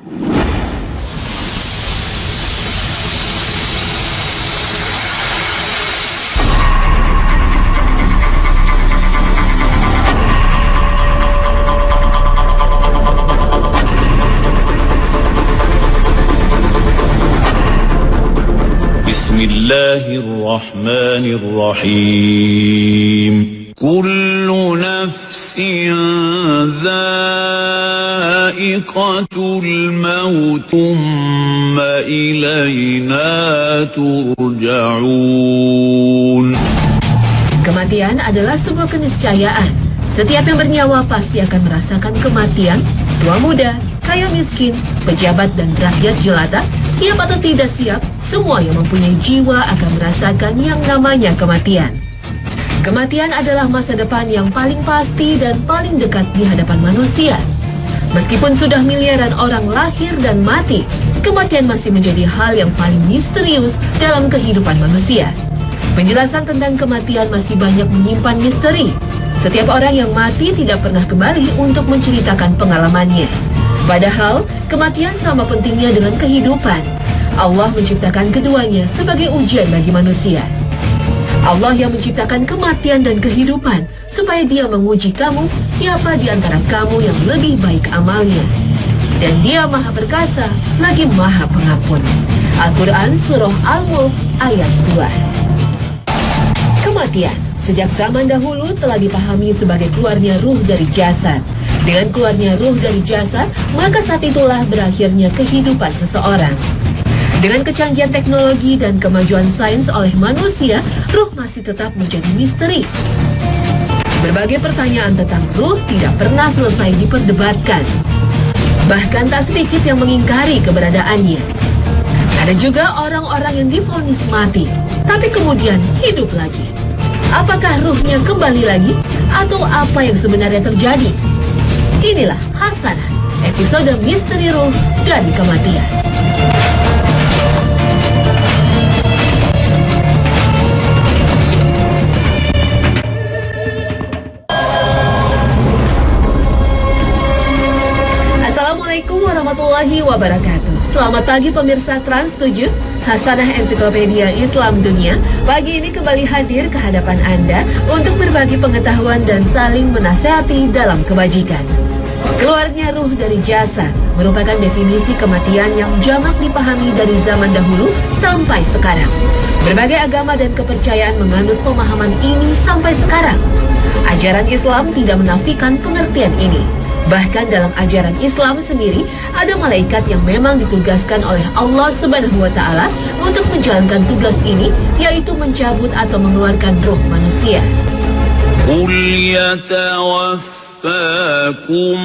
Bismillahirrahmanirrahim. Kullu nafsin dha'iqatul maut thumma ilayna turja'un. Kematian adalah sebuah keniscayaan. Setiap yang bernyawa pasti akan merasakan kematian, tua muda, kaya miskin, pejabat dan rakyat jelata, siap atau tidak siap, semua yang mempunyai jiwa akan merasakan yang namanya kematian. Kematian adalah masa depan yang paling pasti dan paling dekat di hadapan manusia. Meskipun sudah miliaran orang lahir dan mati, kematian masih menjadi hal yang paling misterius dalam kehidupan manusia. Penjelasan tentang kematian masih banyak menyimpan misteri. Setiap orang yang mati tidak pernah kembali untuk menceritakan pengalamannya. Padahal, kematian sama pentingnya dengan kehidupan. Allah menciptakan keduanya sebagai ujian bagi manusia. Allah yang menciptakan kematian dan kehidupan supaya Dia menguji kamu siapa di antara kamu yang lebih baik amalnya. Dan Dia Maha Perkasa lagi Maha Pengampun. Al-Quran Surah Al-Mulk ayat 2. Kematian sejak zaman dahulu telah dipahami sebagai keluarnya ruh dari jasad. Dengan keluarnya ruh dari jasad, maka saat itulah berakhirnya kehidupan seseorang. Dengan kecanggihan teknologi dan kemajuan sains oleh manusia, ruh masih tetap menjadi misteri. Berbagai pertanyaan tentang ruh tidak pernah selesai diperdebatkan. Bahkan tak sedikit yang mengingkari keberadaannya. Ada juga orang-orang yang divonis mati, tapi kemudian hidup lagi. Apakah ruhnya kembali lagi? Atau apa yang sebenarnya terjadi? Inilah Hasanah, episode Misteri Ruh dan Kematian. Assalamualaikum warahmatullahi wabarakatuh. Selamat pagi pemirsa Trans 7, Hasanah Ensiklopedia Islam Dunia. Pagi ini kembali hadir ke hadapan Anda untuk berbagi pengetahuan dan saling menasihati dalam kebajikan. Keluarnya ruh dari jasad merupakan definisi kematian yang jamak dipahami dari zaman dahulu sampai sekarang. Berbagai agama dan kepercayaan menganut pemahaman ini sampai sekarang. Ajaran Islam tidak menafikan pengertian ini. Bahkan dalam ajaran Islam sendiri, ada malaikat yang memang ditugaskan oleh Allah Subhanahu wa Ta'ala untuk menjalankan tugas ini, yaitu mencabut atau mengeluarkan ruh manusia. Qul yatawaffakum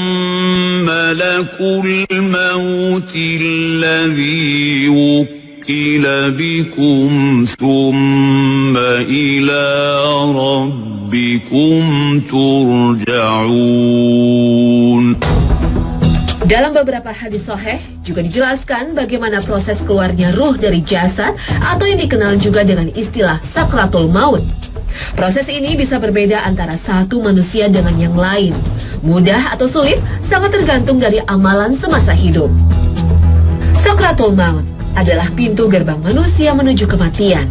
malakul mauti alladhi wukkila bikum thumma ila rabbikum turja'un. Dalam beberapa hadis sahih juga dijelaskan bagaimana proses keluarnya ruh dari jasad atau yang dikenal juga dengan istilah sakratul maut. Proses ini bisa berbeda antara satu manusia dengan yang lain. Mudah atau sulit sangat tergantung dari amalan semasa hidup. Sakratul maut adalah pintu gerbang manusia menuju kematian.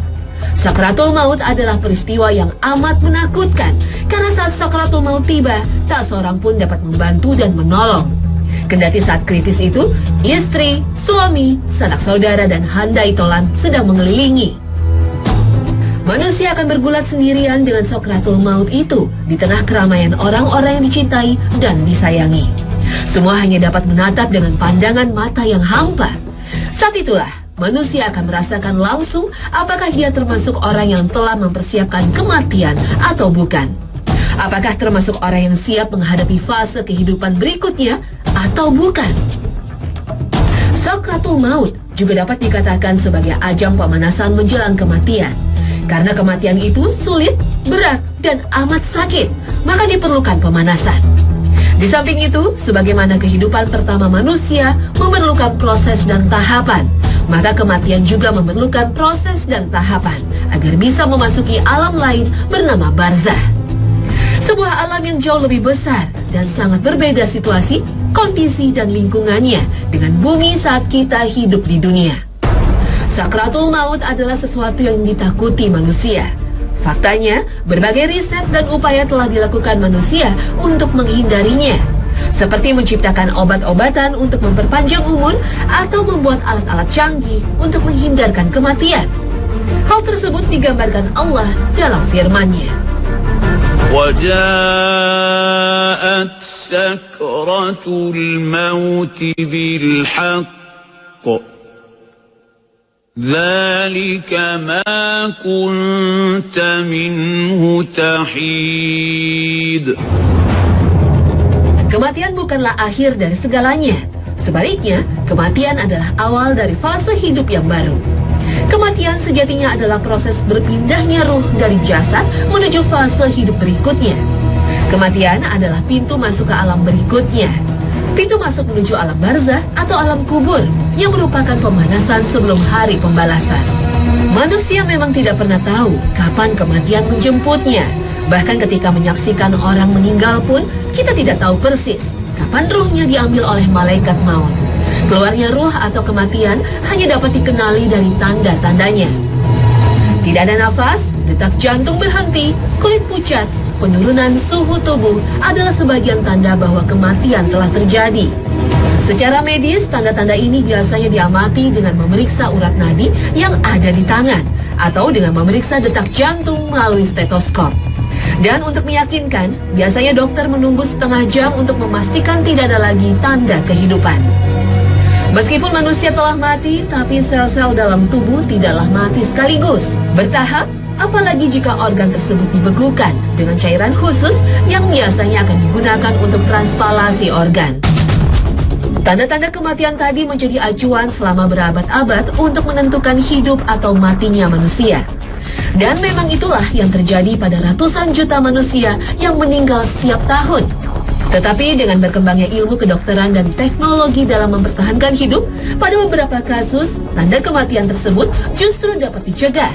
Sakratul maut adalah peristiwa yang amat menakutkan karena saat sakratul maut tiba, tak seorang pun dapat membantu dan menolong. Kendati saat kritis itu, istri, suami, sanak saudara dan handai tolan sedang mengelilingi. Manusia akan bergulat sendirian dengan sakratul maut itu di tengah keramaian orang-orang yang dicintai dan disayangi. Semua hanya dapat menatap dengan pandangan mata yang hampa. Saat itulah manusia akan merasakan langsung apakah dia termasuk orang yang telah mempersiapkan kematian atau bukan. Apakah termasuk orang yang siap menghadapi fase kehidupan berikutnya atau bukan. Sakratul maut juga dapat dikatakan sebagai ajang pemanasan menjelang kematian. Karena kematian itu sulit, berat, dan amat sakit, maka diperlukan pemanasan. Di samping itu, sebagaimana kehidupan pertama manusia memerlukan proses dan tahapan, maka kematian juga memerlukan proses dan tahapan agar bisa memasuki alam lain bernama barzah. Sebuah alam yang jauh lebih besar dan sangat berbeda situasi, kondisi dan lingkungannya dengan bumi saat kita hidup di dunia. Sakratul maut adalah sesuatu yang ditakuti manusia. Faktanya, berbagai riset dan upaya telah dilakukan manusia untuk menghindarinya. Seperti menciptakan obat-obatan untuk memperpanjang umur atau membuat alat-alat canggih untuk menghindarkan kematian. Hal tersebut digambarkan Allah dalam firman-Nya. وَجَاءَتْ سَكْرَةُ الْمَوْتِ بِالْحَقِّ ذَلِكَ مَا كُنْتَ مِنْهُ تَحِيدُ. Kematian bukanlah akhir dari segalanya. Sebaliknya, kematian adalah awal dari fase hidup yang baru. Kematian sejatinya adalah proses berpindahnya ruh dari jasad menuju fase hidup berikutnya. Kematian adalah pintu masuk ke alam berikutnya. Pintu masuk menuju alam barzah atau alam kubur yang merupakan pemanasan sebelum hari pembalasan. Manusia memang tidak pernah tahu kapan kematian menjemputnya. Bahkan ketika menyaksikan orang meninggal pun, kita tidak tahu persis kapan ruhnya diambil oleh malaikat maut. Keluarnya ruh atau kematian hanya dapat dikenali dari tanda-tandanya. Tidak ada nafas, detak jantung berhenti, kulit pucat, penurunan suhu tubuh adalah sebagian tanda bahwa kematian telah terjadi. Secara medis, tanda-tanda ini biasanya diamati dengan memeriksa urat nadi yang ada di tangan atau dengan memeriksa detak jantung melalui stetoskop. Dan untuk meyakinkan, biasanya dokter menunggu setengah jam untuk memastikan tidak ada lagi tanda kehidupan. Meskipun manusia telah mati, tapi sel-sel dalam tubuh tidaklah mati sekaligus. Bertahap, apalagi jika organ tersebut dibekukan dengan cairan khusus yang biasanya akan digunakan untuk transpalasi organ. Tanda-tanda kematian tadi menjadi acuan selama berabad-abad untuk menentukan hidup atau matinya manusia. Dan memang itulah yang terjadi pada ratusan juta manusia yang meninggal setiap tahun. Tetapi dengan berkembangnya ilmu kedokteran dan teknologi dalam mempertahankan hidup, pada beberapa kasus, tanda kematian tersebut justru dapat dicegah.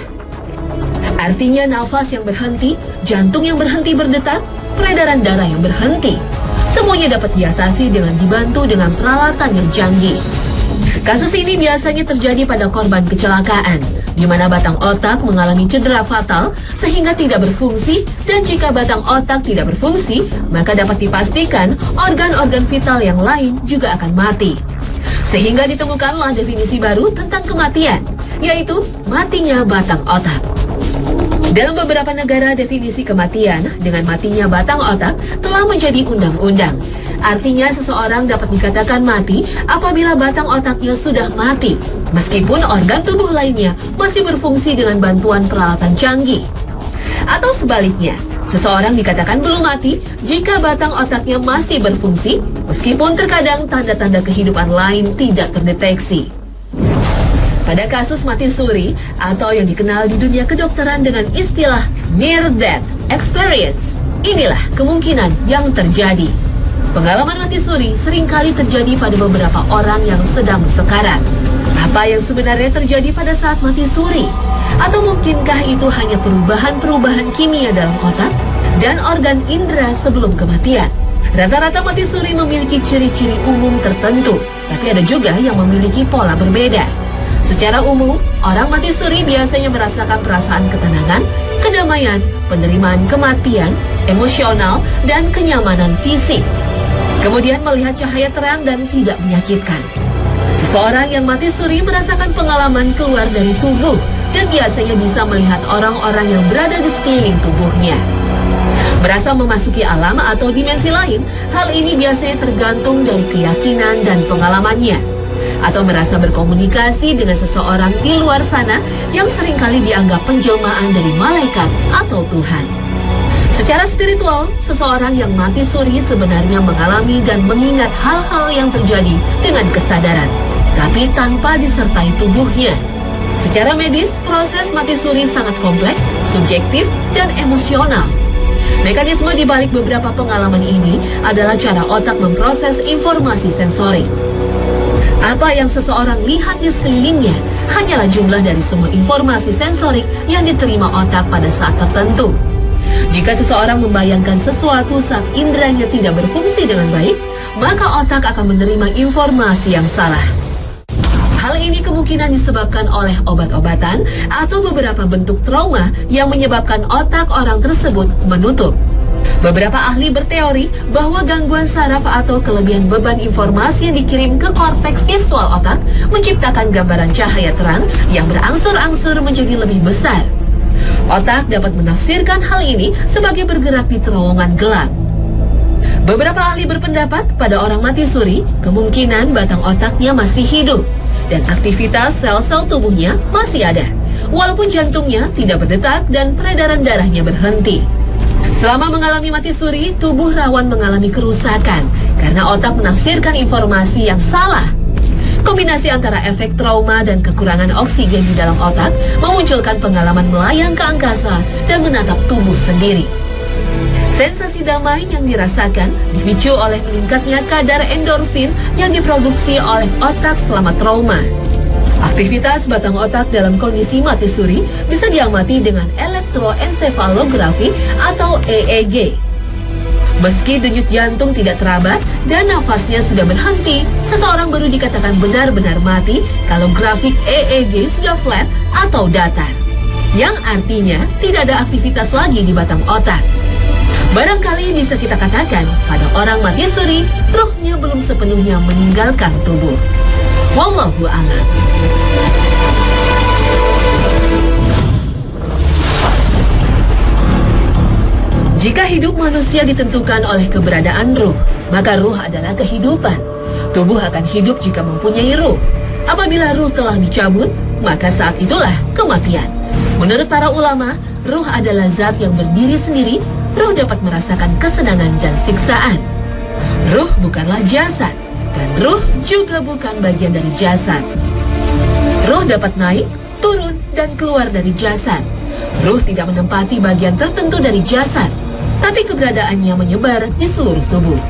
Artinya nafas yang berhenti, jantung yang berhenti berdetak, peredaran darah yang berhenti. Semuanya dapat diatasi dengan dibantu dengan peralatan yang canggih. Kasus ini biasanya terjadi pada korban kecelakaan, di mana batang otak mengalami cedera fatal sehingga tidak berfungsi, dan jika batang otak tidak berfungsi, maka dapat dipastikan organ-organ vital yang lain juga akan mati. Sehingga ditemukanlah definisi baru tentang kematian, yaitu matinya batang otak. Dalam beberapa negara, definisi kematian dengan matinya batang otak telah menjadi undang-undang. Artinya seseorang dapat dikatakan mati apabila batang otaknya sudah mati, meskipun organ tubuh lainnya masih berfungsi dengan bantuan peralatan canggih. Atau sebaliknya, seseorang dikatakan belum mati jika batang otaknya masih berfungsi, meskipun terkadang tanda-tanda kehidupan lain tidak terdeteksi. Pada kasus mati suri atau yang dikenal di dunia kedokteran dengan istilah near death experience, inilah kemungkinan yang terjadi. Pengalaman mati suri seringkali terjadi pada beberapa orang yang sedang sekarat. Apa yang sebenarnya terjadi pada saat mati suri? Atau mungkinkah itu hanya perubahan-perubahan kimia dalam otak dan organ indera sebelum kematian? Rata-rata mati suri memiliki ciri-ciri umum tertentu, tapi ada juga yang memiliki pola berbeda. Secara umum, orang mati suri biasanya merasakan perasaan ketenangan, kedamaian, penerimaan kematian, emosional, dan kenyamanan fisik. Kemudian melihat cahaya terang dan tidak menyakitkan. Seseorang yang mati suri merasakan pengalaman keluar dari tubuh dan biasanya bisa melihat orang-orang yang berada di sekeliling tubuhnya. Merasa memasuki alam atau dimensi lain, hal ini biasanya tergantung dari keyakinan dan pengalamannya. Atau merasa berkomunikasi dengan seseorang di luar sana yang seringkali dianggap penjelmaan dari malaikat atau Tuhan. Secara spiritual, seseorang yang mati suri sebenarnya mengalami dan mengingat hal-hal yang terjadi dengan kesadaran, tapi tanpa disertai tubuhnya. Secara medis, proses mati suri sangat kompleks, subjektif, dan emosional. Mekanisme di balik beberapa pengalaman ini adalah cara otak memproses informasi sensori. Apa yang seseorang lihat di sekelilingnya hanyalah jumlah dari semua informasi sensorik yang diterima otak pada saat tertentu. Jika seseorang membayangkan sesuatu saat inderanya tidak berfungsi dengan baik, maka otak akan menerima informasi yang salah. Hal ini kemungkinan disebabkan oleh obat-obatan atau beberapa bentuk trauma yang menyebabkan otak orang tersebut menutup. Beberapa ahli berteori bahwa gangguan saraf atau kelebihan beban informasi yang dikirim ke korteks visual otak menciptakan gambaran cahaya terang yang berangsur-angsur menjadi lebih besar. Otak dapat menafsirkan hal ini sebagai bergerak di terowongan gelap. Beberapa ahli berpendapat pada orang mati suri, kemungkinan batang otaknya masih hidup dan aktivitas sel-sel tubuhnya masih ada, walaupun jantungnya tidak berdetak dan peredaran darahnya berhenti. Selama mengalami mati suri, tubuh rawan mengalami kerusakan karena otak menafsirkan informasi yang salah. Kombinasi antara efek trauma dan kekurangan oksigen di dalam otak memunculkan pengalaman melayang ke angkasa dan menatap tubuh sendiri. Sensasi damai yang dirasakan dipicu oleh meningkatnya kadar endorfin yang diproduksi oleh otak selama trauma. Aktivitas batang otak dalam kondisi mati suri bisa diamati dengan elektroensefalografi atau EEG. Meski denyut jantung tidak teraba dan nafasnya sudah berhenti, seseorang baru dikatakan benar-benar mati kalau grafik EEG sudah flat atau datar, yang artinya tidak ada aktivitas lagi di batang otak. Barangkali bisa kita katakan pada orang mati suri, ruhnya belum sepenuhnya meninggalkan tubuh. Wallahu a'lam. Jika hidup manusia ditentukan oleh keberadaan ruh, maka ruh adalah kehidupan. Tubuh akan hidup jika mempunyai ruh. Apabila ruh telah dicabut, maka saat itulah kematian. Menurut para ulama, ruh adalah zat yang berdiri sendiri. Ruh dapat merasakan kesenangan dan siksaan. Ruh bukanlah jasad, dan ruh juga bukan bagian dari jasad. Ruh dapat naik, turun, dan keluar dari jasad. Ruh tidak menempati bagian tertentu dari jasad, tapi keberadaannya menyebar di seluruh tubuh.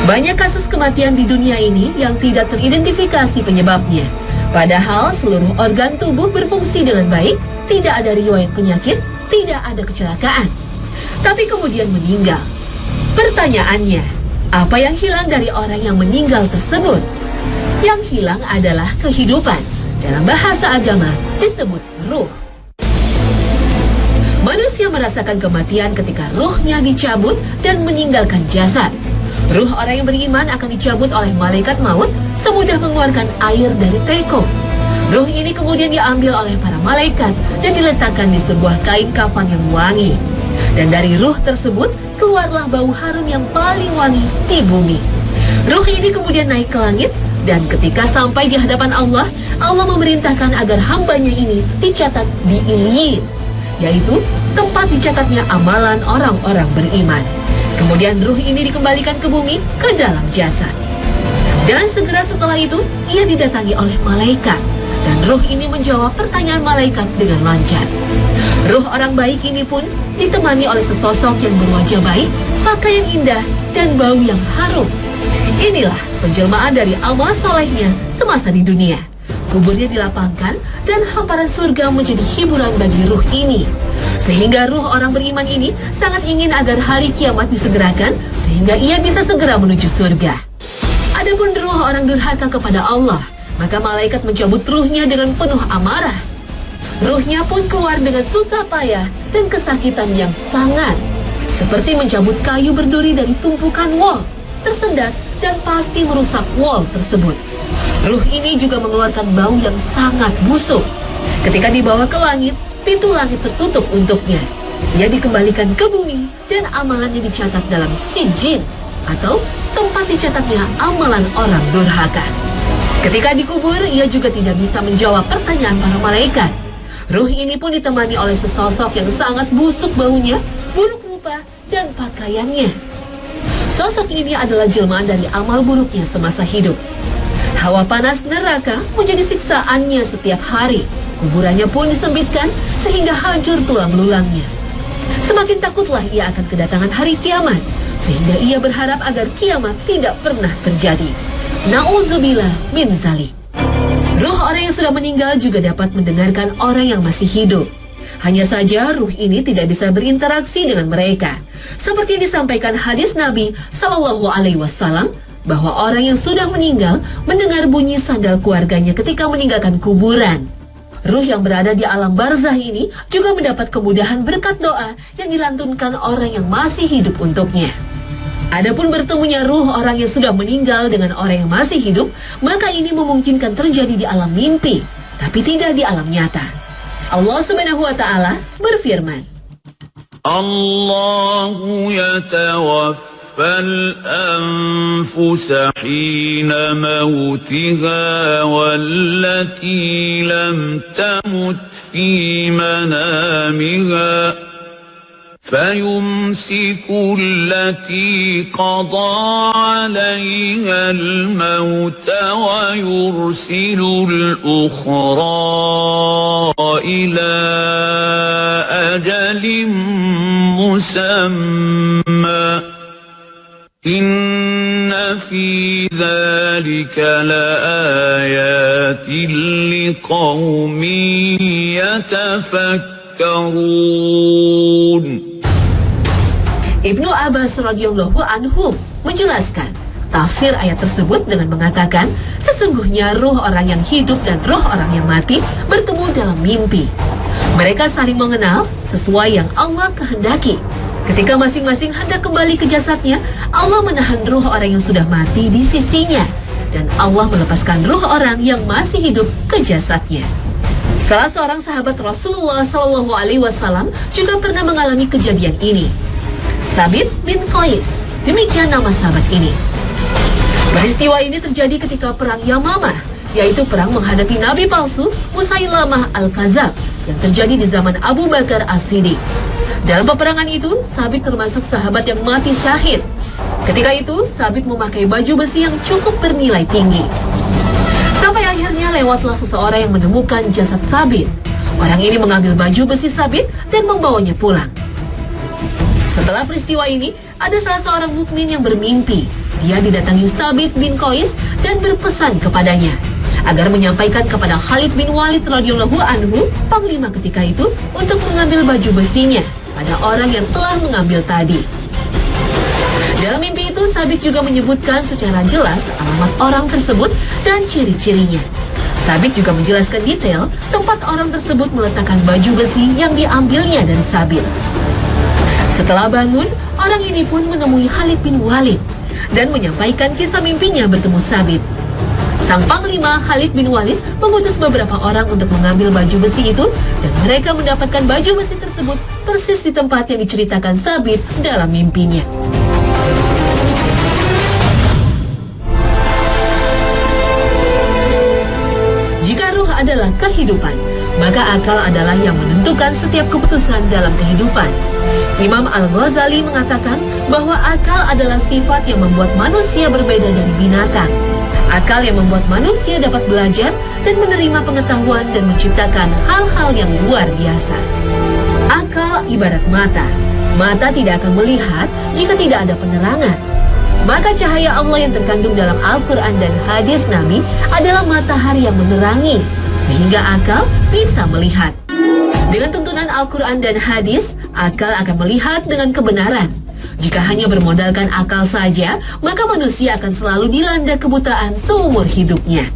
Banyak kasus kematian di dunia ini yang tidak teridentifikasi penyebabnya. Padahal seluruh organ tubuh berfungsi dengan baik, tidak ada riwayat penyakit, tidak ada kecelakaan. Tapi kemudian meninggal. Pertanyaannya, apa yang hilang dari orang yang meninggal tersebut? Yang hilang adalah kehidupan. Dalam bahasa agama disebut ruh. Manusia merasakan kematian ketika ruhnya dicabut dan meninggalkan jasad. Ruh orang yang beriman akan dicabut oleh malaikat maut semudah mengeluarkan air dari teko. Ruh ini kemudian diambil oleh para malaikat dan diletakkan di sebuah kain kafan yang wangi. Dan dari ruh tersebut keluarlah bau harum yang paling wangi di bumi. Ruh ini kemudian naik ke langit dan ketika sampai di hadapan Allah, Allah memerintahkan agar hambanya ini dicatat di Ilyin, yaitu tempat dicatatnya amalan orang-orang beriman. Kemudian ruh ini dikembalikan ke bumi ke dalam jasad. Dan segera setelah itu ia didatangi oleh malaikat. Dan ruh ini menjawab pertanyaan malaikat dengan lancar. Ruh orang baik ini pun ditemani oleh sesosok yang berwajah baik, pakaian indah, dan bau yang harum. Inilah penjelmaan dari amal solehnya semasa di dunia. Kuburnya dilapangkan dan hamparan surga menjadi hiburan bagi ruh ini. Sehingga ruh orang beriman ini sangat ingin agar hari kiamat disegerakan sehingga ia bisa segera menuju surga. Adapun ruh orang durhaka kepada Allah, maka malaikat mencabut ruhnya dengan penuh amarah. Ruhnya pun keluar dengan susah payah dan kesakitan yang sangat. Seperti mencabut kayu berduri dari tumpukan wol, tersendat dan pasti merusak wol tersebut. Ruh ini juga mengeluarkan bau yang sangat busuk. Ketika dibawa ke langit, pintu langit tertutup untuknya. Ia dikembalikan ke bumi dan amalannya dicatat dalam sijin atau tempat dicatatnya amalan orang durhaka. Ketika dikubur, ia juga tidak bisa menjawab pertanyaan para malaikat. Ruh ini pun ditemani oleh sesosok yang sangat busuk baunya, buruk rupa, dan pakaiannya. Sosok ini adalah jelmaan dari amal buruknya semasa hidup. Hawa panas neraka menjadi siksaannya setiap hari. Kuburannya pun disempitkan sehingga hancur tulang belulangnya. Semakin takutlah ia akan kedatangan hari kiamat, sehingga ia berharap agar kiamat tidak pernah terjadi. Na'udzubillah min zalik. Ruh orang yang sudah meninggal juga dapat mendengarkan orang yang masih hidup. Hanya saja ruh ini tidak bisa berinteraksi dengan mereka. Seperti yang disampaikan hadis Nabi Shallallahu Alaihi Wasallam bahwa orang yang sudah meninggal mendengar bunyi sandal keluarganya ketika meninggalkan kuburan. Ruh yang berada di alam barzah ini juga mendapat kemudahan berkat doa yang dilantunkan orang yang masih hidup untuknya. Adapun bertemunya ruh orang yang sudah meninggal dengan orang yang masih hidup, maka ini memungkinkan terjadi di alam mimpi, tapi tidak di alam nyata. Allah Subhanahu wa Ta'ala berfirman, Allahu yatawaffal الأنفس حين موتها والتي لم تمت في منامها فيمسك التي قضى عليها الموت ويرسل الأخرى إلى أجل مسمى إن في ذلك لآيات لقوم يتفكرون. Ibnu Abbas radhiyallahu anhu menjelaskan tafsir ayat tersebut dengan mengatakan sesungguhnya ruh orang yang hidup dan ruh orang yang mati bertemu dalam mimpi. Mereka saling mengenal sesuai yang Allah kehendaki. Ketika masing-masing hendak kembali ke jasadnya, Allah menahan ruh orang yang sudah mati di sisinya, dan Allah melepaskan ruh orang yang masih hidup ke jasadnya. Salah seorang sahabat Rasulullah Shallallahu Alaihi Wasallam juga pernah mengalami kejadian ini. Sabit bin Qais, demikian nama sahabat ini. Peristiwa ini terjadi ketika perang Yamamah, yaitu perang menghadapi nabi palsu Musailamah Al-Kadzab yang terjadi di zaman Abu Bakar As-Siddiq. Dalam peperangan itu, Sabit termasuk sahabat yang mati syahid. Ketika itu, Sabit memakai baju besi yang cukup bernilai tinggi. Sampai akhirnya lewatlah seseorang yang menemukan jasad Sabit. Orang ini mengambil baju besi Sabit dan membawanya pulang. Setelah peristiwa ini, ada salah seorang mukmin yang bermimpi. Dia didatangi Sabit bin Qais dan berpesan kepadanya agar menyampaikan kepada Khalid bin Walid radhiyallahu anhu, panglima ketika itu, untuk mengambil baju besinya pada orang yang telah mengambil tadi. Dalam mimpi itu, Sabit juga menyebutkan secara jelas alamat orang tersebut dan ciri-cirinya. Sabit juga menjelaskan detail tempat orang tersebut meletakkan baju besi yang diambilnya dari Sabit. Setelah bangun, orang ini pun menemui Khalid bin Walid dan menyampaikan kisah mimpinya bertemu Sabit. Sang panglima Khalid bin Walid mengutus beberapa orang untuk mengambil baju besi itu, dan mereka mendapatkan baju besi tersebut persis di tempat yang diceritakan Sabit dalam mimpinya. Jika ruh adalah kehidupan, maka akal adalah yang menentukan setiap keputusan dalam kehidupan. Imam Al-Ghazali mengatakan bahwa akal adalah sifat yang membuat manusia berbeda dari binatang. Akal yang membuat manusia dapat belajar dan menerima pengetahuan dan menciptakan hal-hal yang luar biasa. Akal ibarat mata. Mata tidak akan melihat jika tidak ada penerangan. Maka cahaya Allah yang terkandung dalam Al-Quran dan hadis Nabi adalah matahari yang menerangi, sehingga akal bisa melihat. Dengan tuntunan Al-Quran dan hadis, akal akan melihat dengan kebenaran. Jika hanya bermodalkan akal saja, maka manusia akan selalu dilanda kebutaan seumur hidupnya.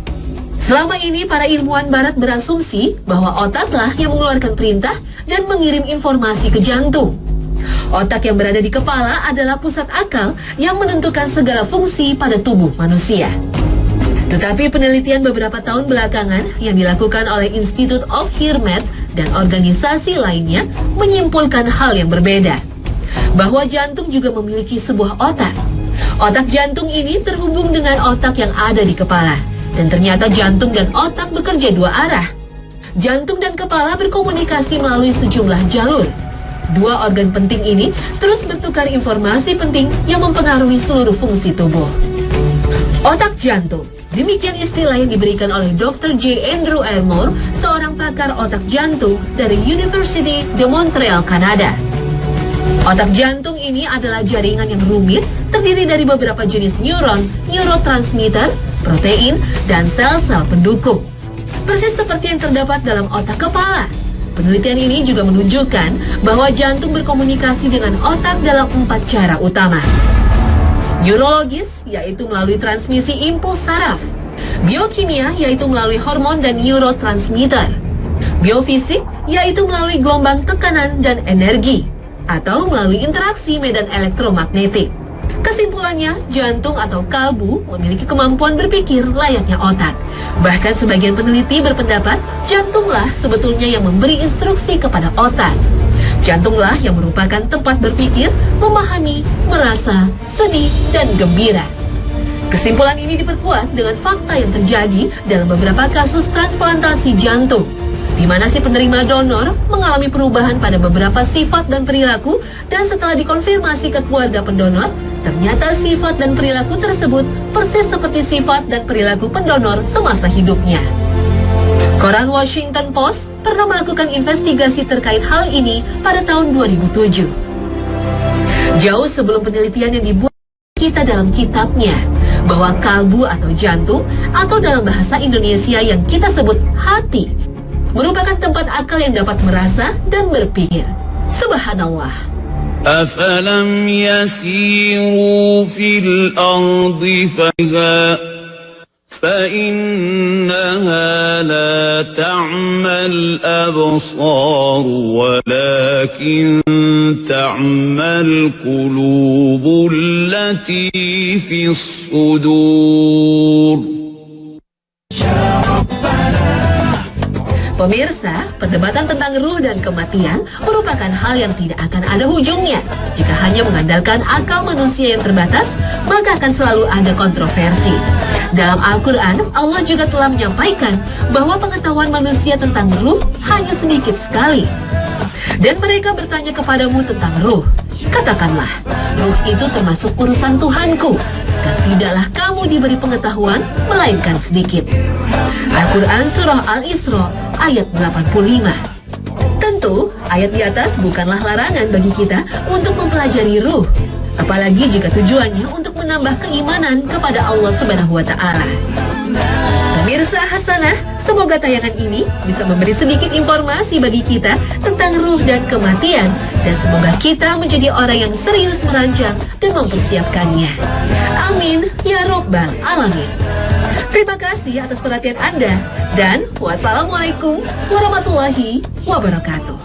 Selama ini, para ilmuwan barat berasumsi bahwa otaklah yang mengeluarkan perintah dan mengirim informasi ke jantung. Otak yang berada di kepala adalah pusat akal yang menentukan segala fungsi pada tubuh manusia. Tetapi penelitian beberapa tahun belakangan yang dilakukan oleh Institute of Hirmet dan organisasi lainnya menyimpulkan hal yang berbeda. Bahwa jantung juga memiliki sebuah otak. Otak jantung ini terhubung dengan otak yang ada di kepala. Dan ternyata jantung dan otak bekerja dua arah. Jantung dan kepala berkomunikasi melalui sejumlah jalur. Dua organ penting ini terus bertukar informasi penting yang mempengaruhi seluruh fungsi tubuh. Otak jantung. Demikian istilah yang diberikan oleh Dr. J. Andrew Elmore, seorang pakar otak jantung dari University de Montreal, Kanada. Otak jantung ini adalah jaringan yang rumit, terdiri dari beberapa jenis neuron, neurotransmitter, protein, dan sel-sel pendukung. Persis seperti yang terdapat dalam otak kepala. Penelitian ini juga menunjukkan bahwa jantung berkomunikasi dengan otak dalam 4 cara utama. Neurologis, yaitu melalui transmisi impuls saraf. Biokimia, yaitu melalui hormon dan neurotransmitter. Biofisik, yaitu melalui gelombang tekanan dan energi, atau melalui interaksi medan elektromagnetik. Kesimpulannya, jantung atau kalbu memiliki kemampuan berpikir layaknya otak. Bahkan sebagian peneliti berpendapat jantunglah sebetulnya yang memberi instruksi kepada otak. Jantunglah yang merupakan tempat berpikir, memahami, merasa, sedih, dan gembira. Kesimpulan ini diperkuat dengan fakta yang terjadi dalam beberapa kasus transplantasi jantung, di mana si penerima donor mengalami perubahan pada beberapa sifat dan perilaku, dan setelah dikonfirmasi ke keluarga pendonor, ternyata sifat dan perilaku tersebut persis seperti sifat dan perilaku pendonor semasa hidupnya. Koran Washington Post pernah melakukan investigasi terkait hal ini pada tahun 2007. Jauh sebelum penelitian yang dibuat kita dalam kitabnya, bahwa kalbu atau jantung, atau dalam bahasa Indonesia yang kita sebut hati, merupakan tempat akal yang dapat merasa dan berpikir. Subhanallah. أفلم يسيروا في الأرض فإنها لا تعمى الأبصار ولكن تعمى القلوب التي في الصدور. Pemirsa, perdebatan tentang ruh dan kematian merupakan hal yang tidak akan ada ujungnya. Jika hanya mengandalkan akal manusia yang terbatas, maka akan selalu ada kontroversi. Dalam Al-Quran, Allah juga telah menyampaikan bahwa pengetahuan manusia tentang ruh hanya sedikit sekali. Dan mereka bertanya kepadamu tentang ruh. Katakanlah, ruh itu termasuk urusan Tuhanku, dan tidaklah kamu diberi pengetahuan melainkan sedikit. Al-Quran Surah Al-Isra ayat 85. Tentu, ayat di atas bukanlah larangan bagi kita untuk mempelajari ruh, apalagi jika tujuannya untuk menambah keimanan kepada Allah Subhanahu wa Ta'ala. Pemirsa Hasanah, semoga tayangan ini bisa memberi sedikit informasi bagi kita tentang ruh dan kematian, dan semoga kita menjadi orang yang serius merancang dan mempersiapkannya. Amin ya Rabbal Alamin. Terima kasih atas perhatian Anda, dan wassalamualaikum warahmatullahi wabarakatuh.